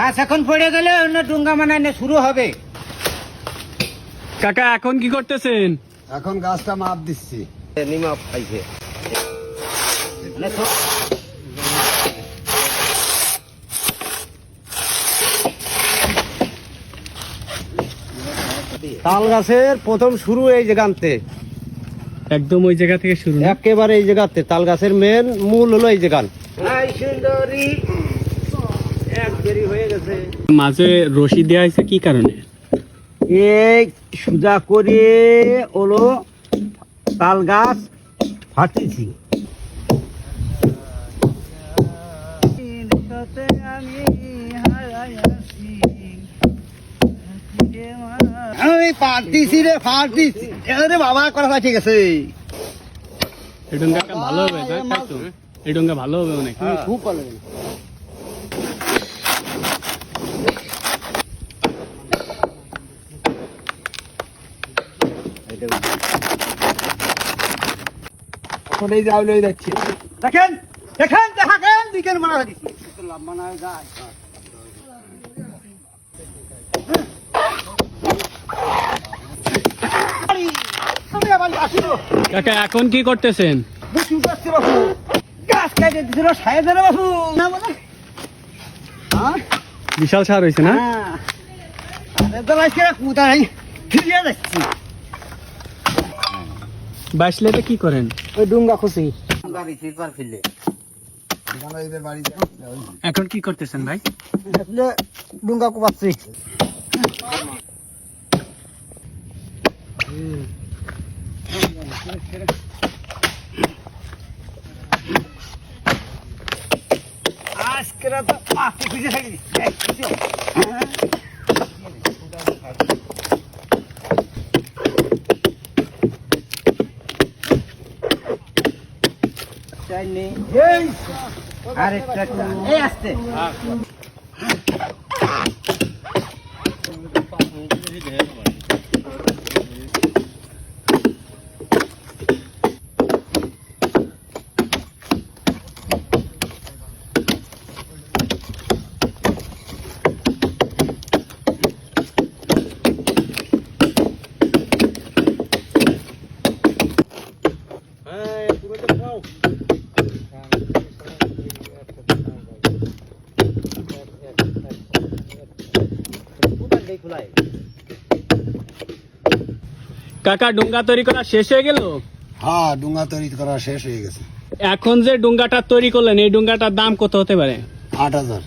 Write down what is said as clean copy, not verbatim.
গাছ এখন পড়ে গেলে অন্য ডুঙ্গা বানানো শুরু হবে। কাকা এখন কি করতেছেন? এখন গাছটা মাপ দিচ্ছি। নিমাপ খাইছে তাল গাছের প্রথম শুরু এই জায়গাতে, একদম ওই জায়গা থেকে শুরু না? একেবারে এই জায়গাতে তাল গাছের মেন মূল হলো এই জায়গান। সুন্দরী এক দেরি হয়ে গেছে। মাঝে রশি দেওয়া হয়েছে কি কারণে? এই সুজা করে হলো তাল গাছ ফাটিছি। আমি পারতেছি রে, ফাটিছি। এরে বাবা কথা ঠিক আছে। এই ডোঙ্গা ভালো হবে তাই তো? এই ডোঙ্গা ভালো হবে অনেক। খুব ভালো। এই যে আউলে যাচ্ছে, দেখেন দেখেন দেখেন দিকের মারা দিচ্ছি লম্বা না যায়। কাকা এখন কি করতেছেন? গাছ কেটে দিছিল সাহেবের বাবু না বলে। বিশাল সার হয়েছে না? কোথায় ফিরিয়ে যাচ্ছি। বাসলেতে কি করেন? ওই ডুঙ্গা খুশি ফিরলে এখন কি করতেছেন ভাই? ডুঙ্গা কোপাচ্ছি। আজকে তো মাটি খুঁজে থাকি। আরেকটা এই আসতে কাকা ডোঙ্গা তৈরি করা শেষ হয়ে গেল? হ্যাঁ, ডুঙ্গা তৈরি করা শেষ হয়ে গেছে। এখন যে ডোঙ্গাটা তৈরি করলেন এই ডোঙ্গাটার দাম কত হতে পারে? 8,000।